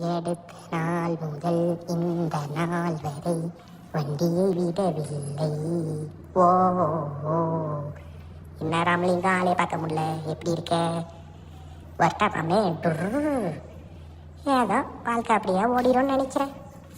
எடுத்த நாள் முதல் இந்த நாள் வரை வண்டியை விடவில்லை. ஓ ஓ, என்ன ராமலிங்கம், ஆளே பார்க்க முடியல, எப்படி இருக்க? வர்த்தாப்பாமே ஏதோ வாழ்க்கை அப்படியே ஓடிடும்னு நினைக்கிறேன்.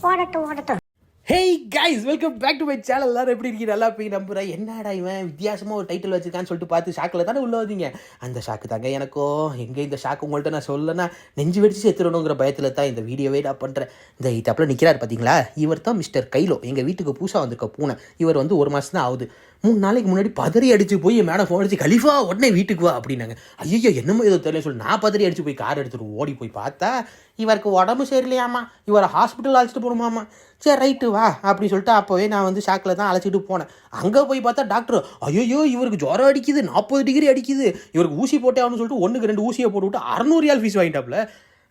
ஓடட்டும் ஓடட்டும். Hey guys, welcome back to my channel. எல்லாரும் எப்படி இருக்கீங்க? நல்லா போய் நம்புறேன். என்னடா இவன் வித்தியாசமாக ஒரு டைட்டில் வச்சிருக்கான்னு சொல்லிட்டு பார்த்து ஷாக்கில் தானே உள்ள வந்தீங்க. அந்த ஷாக்கு தாங்க எனக்கும். எங்கே இந்த ஷாக்கு உங்கள்கிட்ட நான் சொல்லனா நெஞ்சு வெடிச்சு செத்துடணுங்கிற பயத்தில் தான் இந்த வீடியோவே நான் பண்ணுறேன். இந்த தப்பில் நிற்கிறார் பார்த்தீங்களா, இவர் தான் மிஸ்டர் கைலோ. எங்கள் வீட்டுக்கு புதுசாக வந்திருக்க பூனை. இவர் வந்து 1 மாதம் தான் ஆகுது. 3 நாளைக்கு முன்னாடி பதறி அடிச்சு போய் மேடம் ஃபோன் அடிச்சு, கலிஃபா உடனே வீட்டுக்கு வா அப்படின்னாங்க. ஐயோ என்னமோ ஏதோ தெரியல சொல்லி நான் பதறி அடிச்சு போய் கார் எடுத்துகிட்டு ஓடி போய் பார்த்தா இவருக்கு உடம்பு சரியில்லையாமா, இவரை ஹாஸ்பிட்டல் அழைச்சிட்டு போகணுமாமா. சரி ரைட்டு வா அப்படின்னு சொல்லிட்டு அப்போவே நான் வந்து ஷாக்கில் தான் அழைச்சிட்டு போனேன். அங்கே போய் பார்த்தா டாக்டர், ஐயோ இவருக்கு ஜுரம் அடிக்குது, 40 டிகிரி அடிக்குது, இவருக்கு ஊசி போட்டே ஆகணும்னு சொல்லிட்டு 1க்கு 2 ஊசியை போட்டு விட்டு 600 ரியால் ஃபீஸ் வாங்கிட்டாப்புல.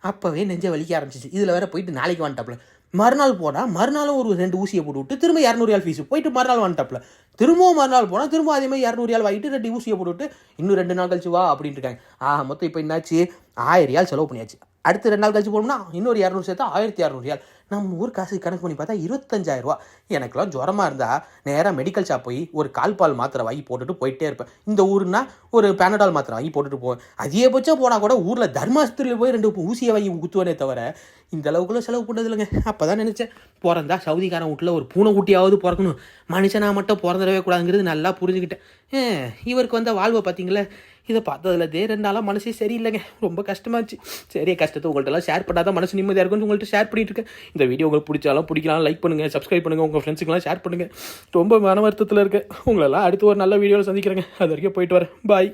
அப்போவே நெஞ்ச வலிக்க ஆரம்பிச்சிச்சு. இதில் வேற போயிட்டு நாளைக்கு வந்துட்டாப்புல. மறுநாள் போனால் மறுநாளும் ஒரு 2 ஊசியை போட்டு விட்டு திரும்ப 200 ரியால் ஃபீஸ் போயிட்டு மறுநாள் வந்துட்டாப்புல. திரும்பவும் மறுநாள் போனால் திரும்ப அதே மாதிரி 200 ரியால் வாங்கிட்டு 2 ஊசியை போட்டுவிட்டு இன்னும் 2 நாள் கழிச்சு வா அப்படின்ட்டு இருக்காங்க. மொத்தம் இப்போ என்னாச்சு, 1000 ரியால் செலவு பண்ணியாச்சு. அடுத்து 2 நாள் கழிச்சு போனோம்னா இன்னொரு 200 சேர்த்தா 1600 ரியால். நம்ம ஊர் காசு கணக்கு பண்ணி பார்த்தா 25,000 ரூபா. எனக்குலாம் ஜுரமாக இருந்தால் நேராக மெடிக்கல் ஷாப் போய் ஒரு கால்பால் மாத்திரை வாங்கி போட்டுட்டு போயிட்டே இருப்பேன். இந்த ஊருனா ஒரு பேனடால் மாத்திரை வாங்கி போட்டுட்டு போவேன். அதிகபட்சம் போனால் கூட ஊரில் தர்மாஸ்திரியில் போய் 2 ஊசியை வாங்கி குத்துவனே தவிர இந்த அளவுக்குள்ள செலவு பண்ணது இல்லைங்க. அப்போ தான் நினச்சேன், பிறந்தா சவுதிக்காரன் வீட்டில் ஒரு பூனை குட்டியாவது பிறக்கணும், மனுஷனாக மட்டும் பிறந்துடவே கூடாதுங்கிறது நல்லா புரிஞ்சுக்கிட்டேன். இவருக்கு வந்த வாழ்வை பார்த்தீங்களே, இதை பார்த்ததுல 2 நாளாக மனசே சரியில்லைங்க. ரொம்ப கஷ்டமாச்சு. சரி, கஷ்டத்தை உங்கள்கிட்டலாம் ஷேர் பண்ணாதான் மனசு நிம்மதியாக இருக்குன்னு உங்கள்கிட்ட ஷேர் பண்ணிட்டு இருக்கேன். இந்த வீடியோ உங்களுக்கு பிடிச்சாலும் பிடிக்கலாம், லைக் பண்ணுங்கள், சப்ஸ்கிரைப் பண்ணுங்கள், உங்கள் ஃப்ரெண்ட்ஸுக்கெல்லாம் ஷேர் பண்ணுங்கள். ரொம்ப மன வருத்தத்தில் இருக்கேன். உங்களெல்லாம் அடுத்து ஒரு நல்ல வீடியோவில் சந்திக்கிறேங்க. அது வரைக்கும் போயிட்டு வரேன். பாய்.